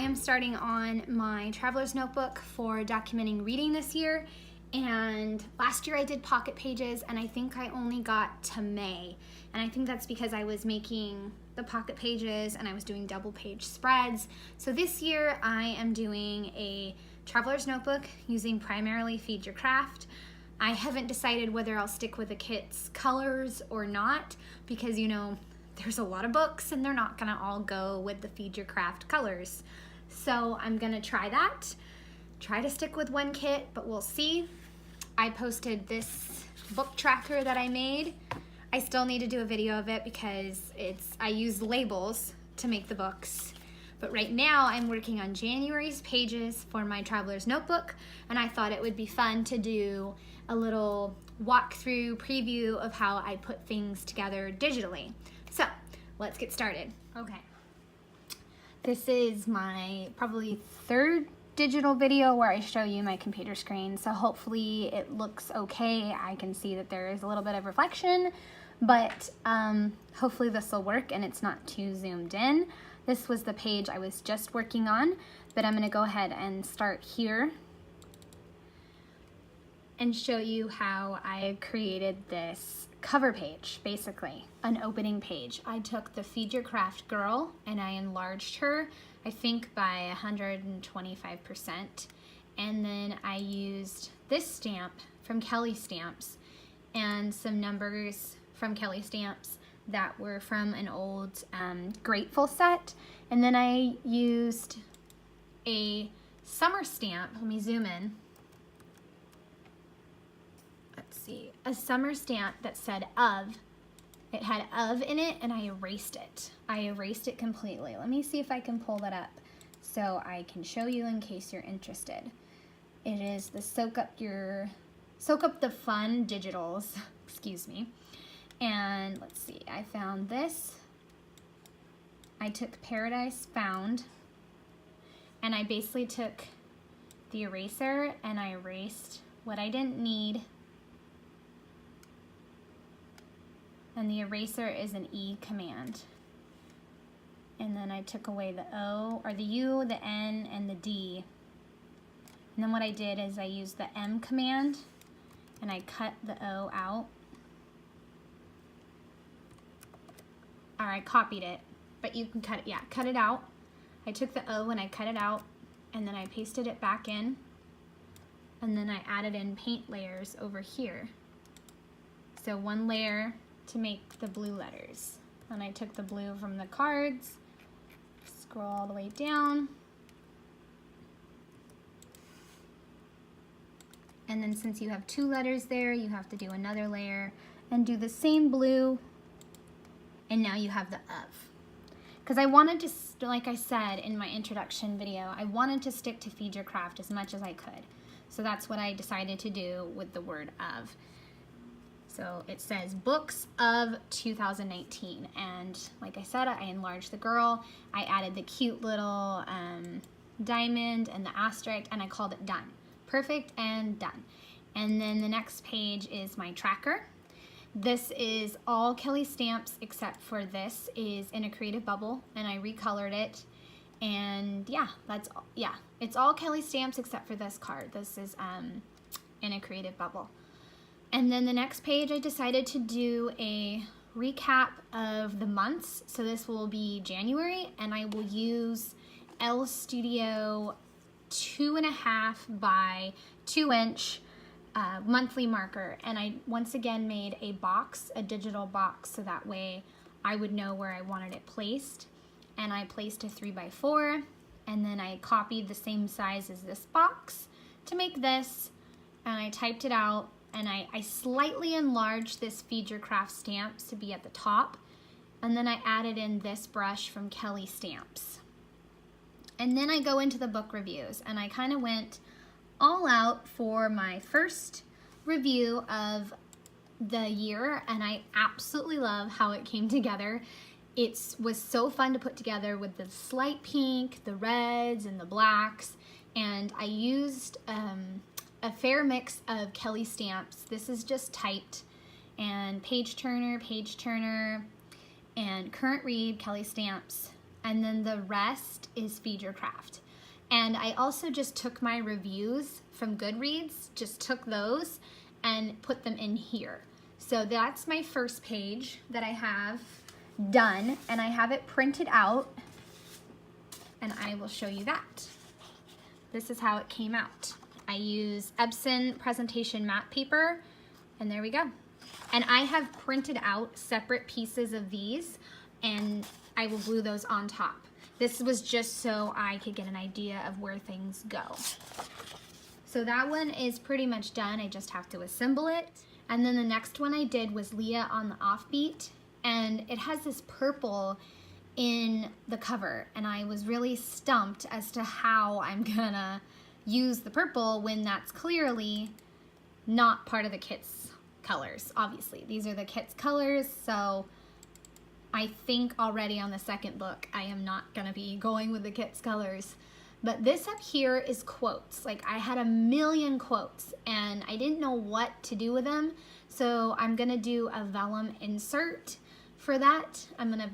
I'm starting on my traveler's notebook for documenting reading this year, and last year I did pocket pages and I think I only got to May, and I think that's because I was making the pocket pages and I was doing double page spreads. So this year I am doing a traveler's notebook using primarily Feed Your Craft. I haven't decided whether I'll stick with the kit's colors or not, because you know there's a lot of books and they're not gonna all go with the Feed Your Craft colors. So I'm gonna try that. Try to stick with one kit, but we'll see. I posted this book tracker that I made. I still need to do a video of it because I used labels to make the books. But right now I'm working on January's pages for my traveler's notebook, and I thought it would be fun to do a little walkthrough preview of how I put things together digitally. So let's get started. Okay. This is my probably third digital video where I show you my computer screen, so hopefully it looks okay. I can see that there is a little bit of reflection, but hopefully this will work and it's not too zoomed in. This was the page I was just working on, but I'm gonna go ahead and start here and show you how I created this cover page, basically an opening page. I took the Feed Your Craft girl and I enlarged her, I think by 125%, and then I used this stamp from Kelly Stamps and some numbers from Kelly Stamps that were from an old Grateful set, and then I used a summer stamp. Let me zoom in. Let's see, a summer stamp that said of. It had of in it and I erased it. I erased it completely. Let me see if I can pull that up so I can show you in case you're interested. It is the Soak Up the Fun digitals, excuse me. And let's see, I found this. I took Paradise Found and I basically took the eraser and I erased what I didn't need. And the eraser is an E command. And then I took away the O, or the U, the N, and the D. And then what I did is I used the M command and I cut the O out. Or I copied it, but you can cut it, yeah, cut it out. I took the O and I cut it out, and then I pasted it back in, and then I added in paint layers over here. So one layer to make the blue letters. And I took the blue from the cards, scroll all the way down, and then since you have two letters there, you have to do another layer and do the same blue, and now you have the of. Because I wanted to, like I said in my introduction video, I wanted to stick to Feed Your Craft as much as I could. So that's what I decided to do with the word of. So it says books of 2019, and like I said, I enlarged the girl. I added the cute little diamond and the asterisk, and I called it done. Perfect and done. And then the next page is my tracker. This is all Kelly Stamps except for this is in a creative bubble, and I recolored it. And yeah, it's all Kelly Stamps except for this card. This is in a creative bubble. And then the next page I decided to do a recap of the months. So this will be January, and I will use Elle Studio 2.5 by 2 inch monthly marker. And I once again made a box, a digital box, so that way I would know where I wanted it placed. And I placed a 3x4, and then I copied the same size as this box to make this, and I typed it out. And I slightly enlarged this Feed Your Craft stamps to be at the top. And then I added in this brush from Kelly Stamps. And then I go into the book reviews, and I kind of went all out for my first review of the year, and I absolutely love how it came together. It was so fun to put together with the slight pink, the reds, and the blacks, and I used a fair mix of Kelly Stamps. This is just typed, and page turner, and current read Kelly Stamps and then the rest is Feed Your Craft. And I also just took my reviews from Goodreads, just took those and put them in here. So that's my first page that I have done, and I have it printed out, and I will show you that. This is how it came out. I use Epson presentation matte paper, and there we go. And I have printed out separate pieces of these, and I will glue those on top. This was just so I could get an idea of where things go. So that one is pretty much done. I just have to assemble it. And then the next one I did was Leah on the Offbeat, and it has this purple in the cover, and I was really stumped as to how I'm gonna use the purple when that's clearly not part of the kit's colors. Obviously, these are the kit's colors, so I think already on the second book I am not gonna be going with the kit's colors. But this up here is quotes. Like, I had a million quotes and I didn't know what to do with them, so I'm gonna do a vellum insert for that. I'm gonna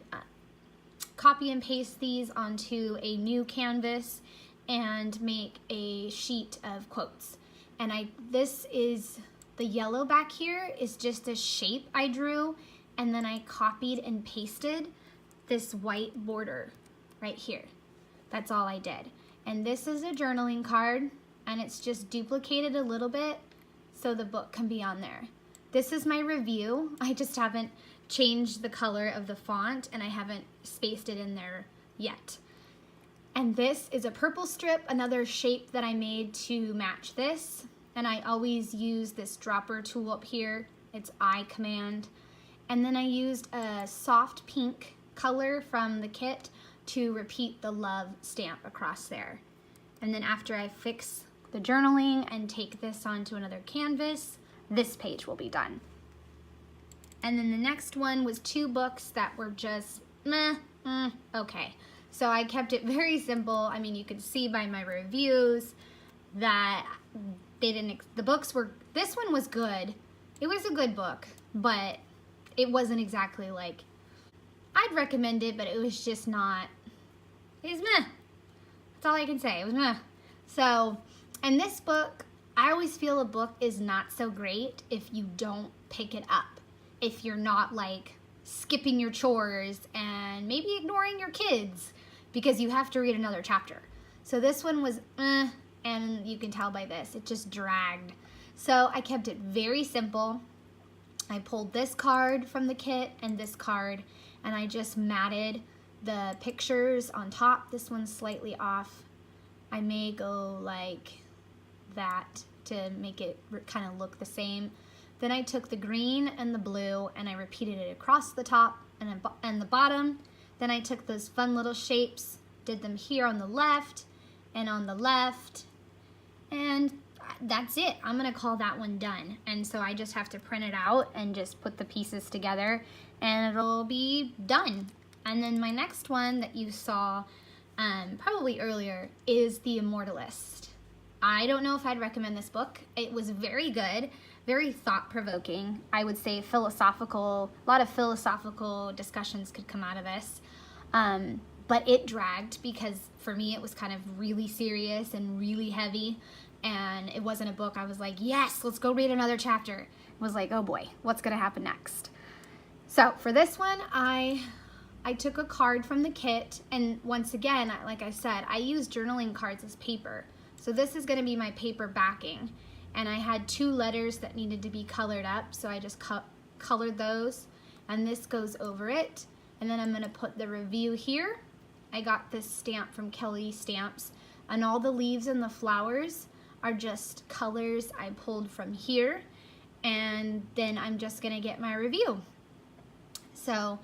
copy and paste these onto a new canvas and make a sheet of quotes. And this is, the yellow back here is just a shape I drew, and then I copied and pasted this white border right here. That's all I did. And this is a journaling card, and it's just duplicated a little bit so the book can be on there. This is my review. I just haven't changed the color of the font, and I haven't spaced it in there yet. And this is a purple strip, another shape that I made to match this. And I always use this dropper tool up here. It's I command. And then I used a soft pink color from the kit to repeat the love stamp across there. And then after I fix the journaling and take this onto another canvas, this page will be done. And then the next one was 2 books that were just meh, okay. So I kept it very simple. I mean, you could see by my reviews that the books were, this one was good. It was a good book, but it wasn't exactly like, I'd recommend it, but it was just not, it was meh. That's all I can say, it was meh. So, and this book, I always feel a book is not so great if you don't pick it up. If you're not like skipping your chores and maybe ignoring your kids because you have to read another chapter. So this one was and you can tell by this, it just dragged. So I kept it very simple. I pulled this card from the kit and this card, and I just matted the pictures on top. This one's slightly off. I may go like that to make it kind of look the same. Then I took the green and the blue and I repeated it across the top and the bottom. Then I took those fun little shapes, did them here on the left and on the left, and that's it. I'm gonna call that one done. And so I just have to print it out and just put the pieces together and it'll be done. And then my next one that you saw probably earlier is the Immortal List. I don't know if I'd recommend this book. It was very good, very thought-provoking. I would say philosophical, a lot of philosophical discussions could come out of this. But it dragged because for me it was kind of really serious and really heavy, and it wasn't a book I was like, yes, let's go read another chapter. It was like, oh boy, what's gonna happen next? So for this one, I took a card from the kit, and once again, like I said, I use journaling cards as paper. So this is gonna be my paper backing. And I had 2 letters that needed to be colored up, so I just colored those, and this goes over it. And then I'm gonna put the review here. I got this stamp from Kelly Stamps, and all the leaves and the flowers are just colors I pulled from here, and then I'm just gonna get my review. So,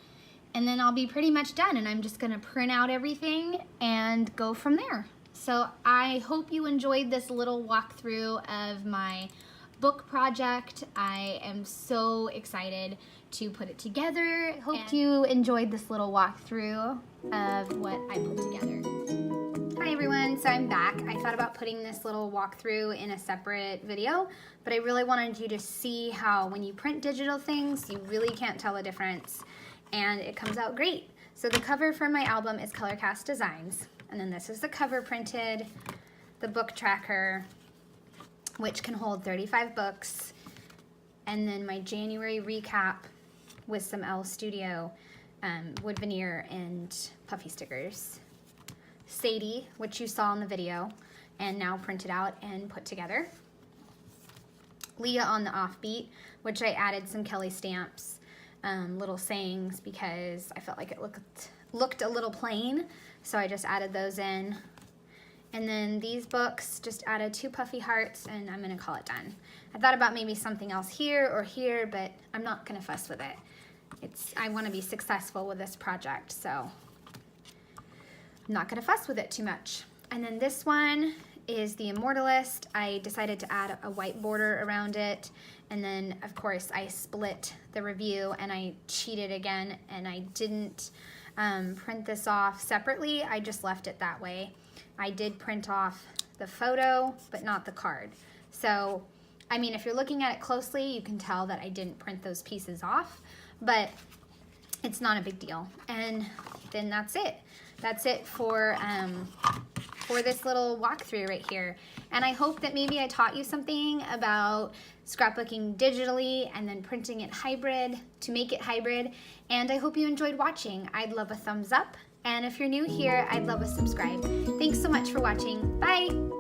and then I'll be pretty much done, and I'm just gonna print out everything and go from there. So I hope you enjoyed this little walkthrough of my book project. I am so excited to put it together. Hope you enjoyed this little walkthrough of what I put together. Hi everyone, so I'm back. I thought about putting this little walkthrough in a separate video, but I really wanted you to see how when you print digital things, you really can't tell the difference, and it comes out great. So the cover for my album is Color Cast Designs. And then this is the cover printed, the book tracker, which can hold 35 books. And then my January recap with some Elle Studio wood veneer and puffy stickers. Sadie, which you saw in the video, and now printed out and put together. Leah on the offbeat, which I added some Kelly stamps, little sayings, because I felt like it looked a little plain, so I just added those in. And then these books, just added 2 puffy hearts, and I'm gonna call it done. I thought about maybe something else here or here, but I'm not gonna fuss with it. I wanna be successful with this project, so I'm not gonna fuss with it too much. And then this one is the Immortal List. I decided to add a white border around it, and then of course I split the review and I cheated again, and I didn't print this off separately. I just left it that way. I did print off the photo, but not the card. So, I mean, if you're looking at it closely, you can tell that I didn't print those pieces off, but it's not a big deal. And then that's it. That's it for this little walkthrough right here. And I hope that maybe I taught you something about scrapbooking digitally and then printing it hybrid to make it hybrid. And I hope you enjoyed watching. I'd love a thumbs up. And if you're new here, I'd love a subscribe. Thanks so much for watching. Bye.